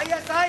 ISI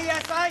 ISI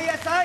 ISI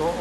2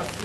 80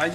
IG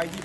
IG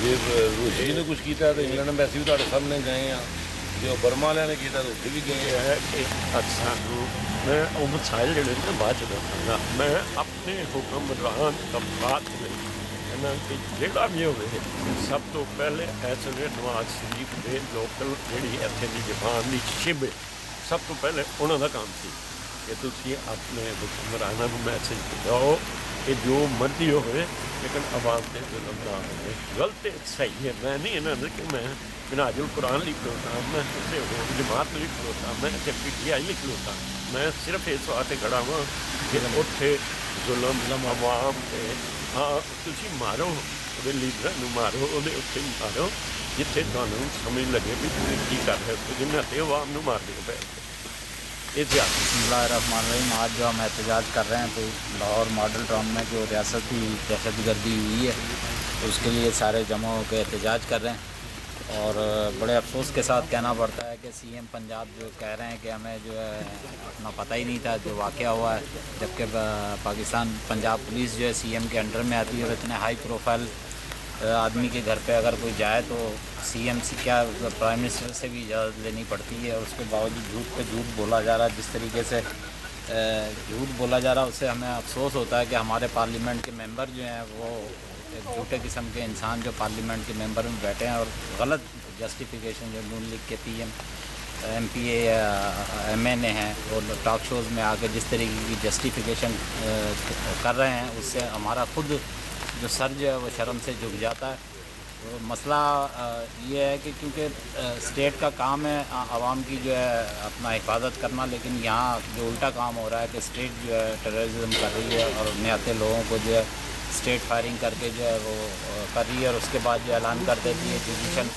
ਜੇ ਰੂਸੀ ਨੇ ਕੁਝ ਕੀਤਾ ਤਾਂ ਇੰਗਲੈਂਡ ਐਮਬੈਸੀ ਵੀ ਤੁਹਾਡੇ ਸਾਹਮਣੇ ਗਏ ਆ, ਜੋ ਬਰਮਾ ਵਾਲਿਆਂ ਨੇ ਕੀਤਾ ਤਾਂ ਉੱਥੇ ਵੀ ਗਏ ਆ। ਹੈ ਕਿ ਸਾਨੂੰ ਮੈਂ ਉਹ ਮਸਾਇਲ ਜਿਹੜੇ ਨੇ ਬਾਅਦ ਚ ਦੱਸਾਂਗਾ। ਮੈਂ ਆਪਣੇ ਹੁਕਮਰਾਨ ਤਬਕਾਤ ਨੇ ਇਹਨਾਂ ਕਿ ਜਿਹੜਾ ਵੀ ਹੋਵੇ ਸਭ ਤੋਂ ਪਹਿਲੇ ਇਸ ਵੇਲੇ ਨਵਾਜ਼ ਸ਼ਰੀਫ ਦੇ ਲੋਕਲ ਜਿਹੜੀ ਇੱਥੇ ਦੀ ਜ਼ਬਾਨ ਦੀ ਸ਼ਿਬ ਸਭ ਤੋਂ ਪਹਿਲੇ ਉਹਨਾਂ ਦਾ ਕੰਮ ਸੀ ਕਿ ਤੁਸੀਂ ਆਪਣੇ ਹੁਕਮਰਾਨਾਂ ਨੂੰ ਮੈਸੇਜ ਪਹੁੰਚਾਓ کہ جو مرضی ہوئے لیکن عوام سے ظلم نہ ہوئے۔ غلط صحیح ہے، میں نہیں انہوں نے کہ میں منہاج القرآن لکھ لوتا ہوں، میں اسے جماعت لکھ لوتا ہوں، میں اسے پی ٹی آئی لکھ لوتا ہوں، میں صرف اس واسطے کھڑا ہوں کہ اتنے ظلم عوام کے ہاں تھی مارو وہ لیڈر مارو وہ اتنے مارو جتنے تمہیں سمجھ لگے بھی تم کی کر رہے ہو، جنہیں تے عوام نو مار دے پے۔ بسم اللہ الرحمن الرحیم۔ آج جو ہم احتجاج کر رہے ہیں تو لاہور ماڈل ٹاؤن میں جو ریاستی دہشت گردی ہوئی ہے اس کے لیے سارے جمع ہو کے احتجاج کر رہے ہیں، اور بڑے افسوس کے ساتھ کہنا پڑتا ہے کہ سی ایم پنجاب جو کہہ رہے ہیں کہ ہمیں جو ہے اپنا پتہ ہی نہیں تھا جو واقعہ ہوا ہے، جبکہ پاکستان پنجاب پولیس جو ہے سی ایم کے انڈر میں آتی ہے، اور اتنے ہائی پروفائل آدمی کے گھر پہ اگر کوئی جائے تو سی ایم سی کیا پرائم منسٹر سے بھی اجازت لینی پڑتی ہے، اور اس کے باوجود جھوٹ پہ جھوٹ بولا جا رہا ہے۔ جس طریقے سے جھوٹ بولا جا رہا ہے اس سے ہمیں افسوس ہوتا ہے کہ ہمارے پارلیمنٹ کے ممبر جو ہیں وہ ایک جھوٹے قسم کے انسان جو پارلیمنٹ کے ممبر میں بیٹھے ہیں اور غلط جسٹیفیکیشن جو نون لیگ کے پی ایم پی اے یا ایم این اے ہیں وہ ٹاک شوز میں آ کے جس طریقے کی جسٹیفیکیشن کر رہے ہیں اس سے ہمارا خود جو سر جو ہے وہ شرم سے جھک جاتا ہے۔ تو مسئلہ یہ ہے کہ کیونکہ اسٹیٹ کا کام ہے عوام کی جو ہے اپنا حفاظت کرنا، لیکن یہاں جو الٹا کام ہو رہا ہے کہ اسٹیٹ جو ہے ٹیررزم کر رہی ہے اور نہاتے لوگوں کو جو ہے اسٹیٹ فائرنگ کر کے جو ہے وہ کر رہی ہے، اور اس کے بعد جو اعلان کر دیتی ہے جوڈیشل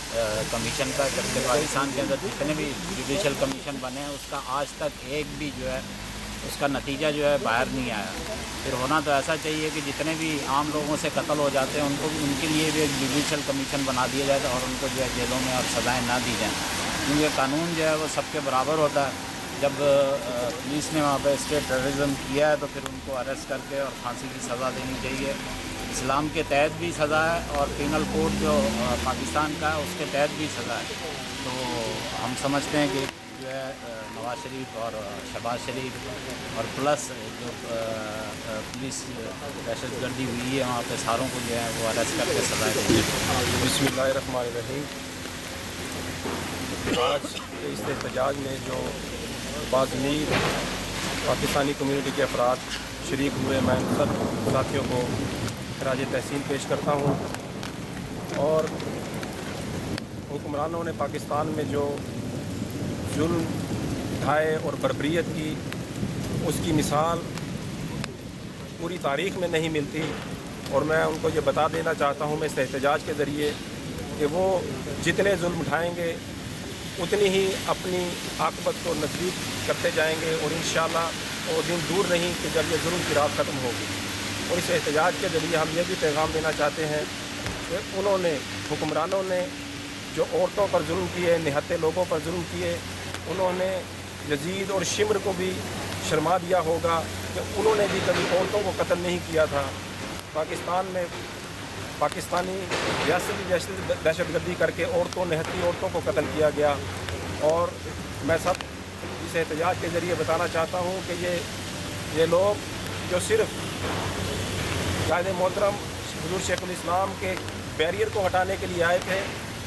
کمیشن کا، جبکہ پاکستان کے اندر جتنے بھی جوڈیشل کمیشن بنے ہیں اس کا آج تک ایک بھی جو ہے اس کا نتیجہ جو ہے باہر نہیں آیا۔ پھر ہونا تو ایسا چاہیے کہ جتنے بھی عام لوگوں سے قتل ہو جاتے ہیں ان کو بھی ان کے لیے بھی ایک جوڈیشل کمیشن بنا دیا جائے اور ان کو جو ہے جیلوں میں اب سزائیں نہ دی جائیں، کیونکہ قانون جو ہے وہ سب کے برابر ہوتا ہے۔ جب پولیس نے وہاں پہ اسٹیٹ ٹیررزم کیا ہے تو پھر ان کو اریسٹ کر کے اور پھانسی کی سزا دینی چاہیے۔ اسلام کے تحت بھی سزا ہے اور پینل کوڈ جو پاکستان کا ہے اس کے تحت بھی سزا ہے۔ تو ہم سمجھتے ہیں کہ جو ہے نواز شریف اور شہباز شریف اور پلس جو پولیس دہشت گردی ہوئی ہے وہاں پہ ساروں کو جو ہے وہ اریسٹ کر کے سزا دیں گے۔ بسم اللہ الرحمن الرحیم۔ آج کے اس احتجاج میں جو بازمیر پاکستانی کمیونٹی کے افراد شریک ہوئے، میں سب ساتھیوں کو خراج تحسین پیش کرتا ہوں، اور حکمرانوں نے پاکستان میں جو ظلم ڈھائے اور بربریت کی اس کی مثال پوری تاریخ میں نہیں ملتی، اور میں ان کو یہ بتا دینا چاہتا ہوں میں اس احتجاج کے ذریعے کہ وہ جتنے ظلم اٹھائیں گے اتنی ہی اپنی عاقبت کو نزدیک کرتے جائیں گے، اور انشاءاللہ وہ دن دور نہیں کہ جب یہ ظلم کی رات ختم ہوگی۔ اور اس احتجاج کے ذریعے ہم یہ بھی پیغام دینا چاہتے ہیں کہ انہوں نے حکمرانوں نے جو عورتوں پر ظلم کیے، نہتے لوگوں پر ظلم کیے، انہوں نے یزید اور شمر کو بھی شرما دیا ہوگا کہ انہوں نے بھی کبھی عورتوں کو قتل نہیں کیا تھا۔ پاکستان میں پاکستانی ریاستی دہشت گردی کر کے نہتی عورتوں کو قتل کیا گیا، اور میں سب اس احتجاج کے ذریعے بتانا چاہتا ہوں کہ یہ لوگ جو صرف قائد محترم حضور شیخ الاسلام کے بیریئر کو ہٹانے کے لیے آئے تھے،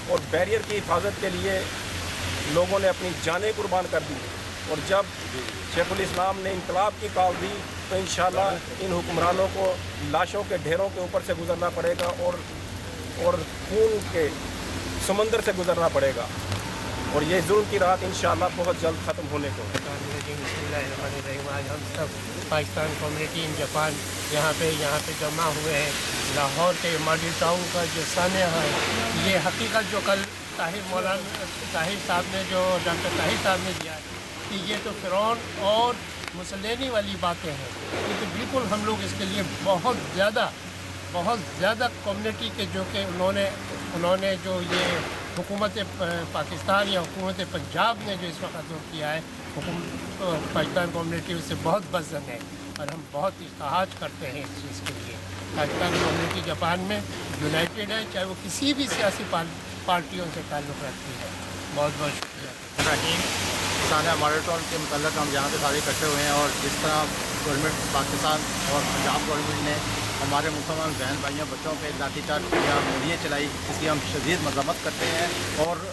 اور بیریئر کی حفاظت کے لیے لوگوں نے اپنی جانیں قربان کر دی، اور جب شیخ الاسلام نے انقلاب کی کال دی تو انشاءاللہ ان حکمرانوں کو لاشوں کے ڈھیروں کے اوپر سے گزرنا پڑے گا، اور خون کے سمندر سے گزرنا پڑے گا، اور یہ ظلم کی رات انشاءاللہ بہت جلد ختم ہونے کو ہے۔ بسم اللہ الرحمن الرحیم۔ آج ہم سب پاکستان کمیونٹی ان جاپان یہاں پہ جمع ہوئے ہیں۔ لاہور کے ماڈل ٹاؤن کا جو سانحہ ہے، یہ حقیقت جو کل طاہر صاحب نے ڈاکٹر طاہر صاحب نے دیا ہے کہ یہ تو فرعون اور مسلینی والی باتیں ہیں، یہ تو بالکل ہم لوگ اس کے لیے بہت زیادہ کمیونٹی کے جو کہ انہوں نے جو یہ حکومت پاکستان یا حکومت پنجاب نے جو اس وقت دور کیا ہے، پاکستان کمیونٹی اس سے بہت بزن ہے، اور ہم بہت احتجاج کرتے ہیں اس چیز کے لیے۔ پاکستان کمیونٹی جاپان میں یونائٹیڈ ہے، چاہے وہ کسی بھی سیاسی پارٹیوں سے تعلق رکھتی ہے۔ بہت بہت شکریہ۔ رحیم، سانحہ ماڈل ٹاؤن کے متعلق ہم یہاں پہ سارے اکٹھے ہوئے ہیں، اور جس طرح گورنمنٹ پاکستان اور پنجاب گورنمنٹ نے ہمارے مسلمان بہن بھائیوں بچوں پہ لاٹھی چارج کیا، گولیاں چلائی، اس کی ہم شدید مذمت کرتے ہیں، اور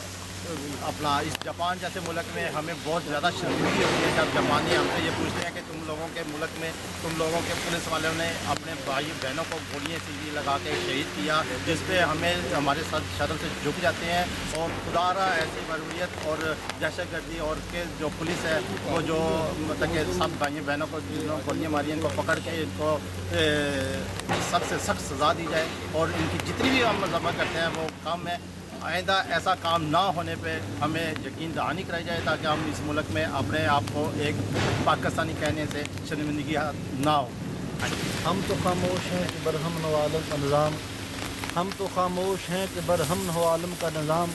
اپنا اس جاپان جیسے ملک میں ہمیں بہت زیادہ شرمندگی ہوتی ہے جب جاپانی ہم سے یہ پوچھتے ہیں کہ تم لوگوں کے ملک میں تم لوگوں کے پولیس والوں نے اپنے بھائی بہنوں کو گولیاں سیدھی لگا کے شہید کیا، جس پہ ہمیں ہمارے ساتھ شرم سے جھک جاتے ہیں، اور خدا را ایسی بربریت اور دہشت گردی اور کے جو پولیس ہے وہ جو مطلب کہ سب بھائی بہنوں کو جنہوں گولیاں ماری ان کو پکڑ کے ان کو سخت سے سخت سزا دی جائے، اور ان کی جتنی بھی ہم مذمت کرتے ہیں وہ کم ہے۔ آئندہ ایسا کام نہ ہونے پہ ہمیں یقین دہانی کرائی جائے تاکہ ہم اس ملک میں اپنے آپ کو ایک پاکستانی کہنے سے شرمندگی نہ ہو۔ ہم تو خاموش ہیں کہ برہم نو عالم کا نظام، ہم تو خاموش ہیں کہ برہم نو عالم کا نظام،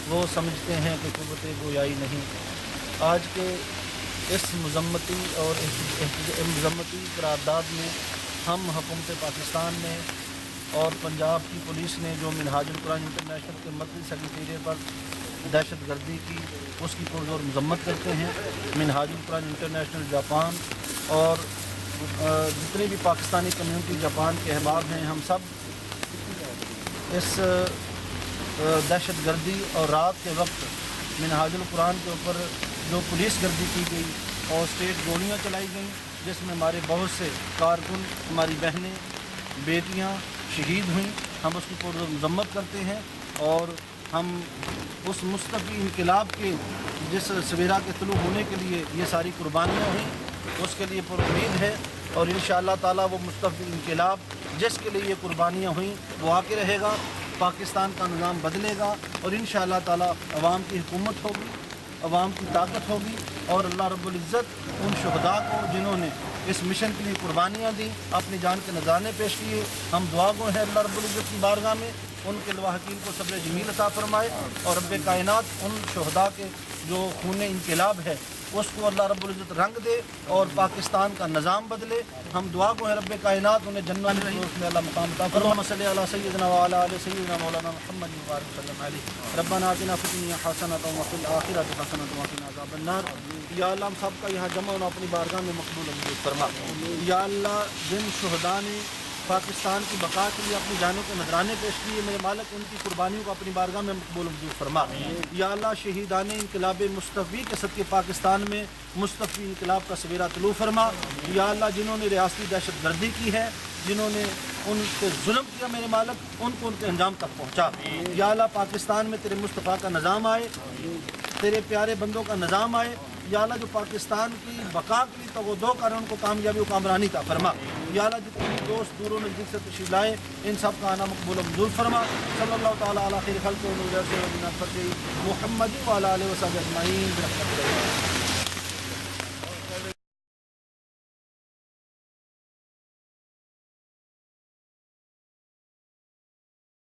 وہ سمجھتے ہیں کہ قوت گویائی نہیں۔ آج کے اس مذمتی اور مذمتی قرارداد میں ہم حکومت پاکستان نے اور پنجاب کی پولیس نے جو منہاج القرآن انٹرنیشنل کے مرکزی سیکریٹریٹ پر دہشت گردی کی اس کی پرزور مذمت کرتے ہیں۔ منہاج القرآن انٹرنیشنل جاپان اور جتنے بھی پاکستانی کمیونٹی جاپان کے احباب ہیں، ہم سب اس دہشت گردی اور رات کے وقت منہاج القرآن کے اوپر جو پولیس گردی کی گئی اور اسٹیٹ گولیاں چلائی گئیں جس میں ہمارے بہت سے کارکن، ہماری بہنیں، بیٹیاں شہید ہوئیں، ہم اس کی پرزور مذمت کرتے ہیں، اور ہم اس مستقبی انقلاب کے جس سویرا کے طلوع ہونے کے لیے یہ ساری قربانیاں ہوئیں اس کے لیے پر امید ہے، اور انشاءاللہ تعالیٰ وہ مستقبی انقلاب جس کے لیے یہ قربانیاں ہوئیں وہ آ کے رہے گا، پاکستان کا نظام بدلے گا، اور انشاءاللہ تعالیٰ عوام کی حکومت ہوگی، عوام کی طاقت ہوگی، اور اللہ رب العزت ان شہداء کو جنہوں نے اس مشن کے لیے قربانیاں دیں، اپنی جان کے نذرانے پیش کیے، ہم دعا گو ہیں اللہ رب العزت کی بارگاہ میں ان کے لواحقین کو صبر جمیل عطا فرمائے، اور رب کائنات ان شہداء کے جو خون انقلاب ہے اس کو اللہ رب العزت رنگ دے اور پاکستان کا نظام بدلے۔ ہم دعا گو ہیں رب کائنات انہیں جنت میں اللہ مقام عطا فرمائے۔ اللہم صلی علی سیدنا وعلی آل سیدنا مولانا محمد وبارک وسلم علیہ۔ ربنا آتنا فی الدنیا حسنۃ وفی الآخرۃ حسنۃ وقنا عذاب النار۔ یا اللہ ہم سب کا یہاں جمع ہونا اپنی بارگاہ میں مقبول و منظور فرما۔ یا اللہ جن شہداء نے پاکستان کی بقا کے لیے اپنی جانوں کے نذرانے پیش کیے، میرے مالک ان کی قربانیوں کو اپنی بارگاہ میں مقبول و منظور فرما۔ یا اللہ شہیدان انقلاب مصطفی کے صدقے پاکستان میں مصطفی انقلاب کا سویرا طلوع فرما۔ یا اللہ جنہوں نے ریاستی دہشت گردی کی ہے، جنہوں نے ان پہ ظلم کیا، میرے مالک ان کو ان کے انجام تک پہنچا۔ یا اللہ پاکستان میں تیرے مصطفیٰ کا نظام آئے، تیرے پیارے بندوں کا نظام آئے۔ یا اللہ جو پاکستان کی بقا کے لیے تغدو کر ان کو کامیابی و کامرانی عطا فرما۔ یا اللہ جتنے بھی دوست دور و نزدیک سے تشریف لائے ان سب کا آنا مقبول و منظور فرما۔ صلی اللہ تعالیٰ علی خیر خلق و نور محمد وعلی آلہ وصحبہ اجمعین برحمتک۔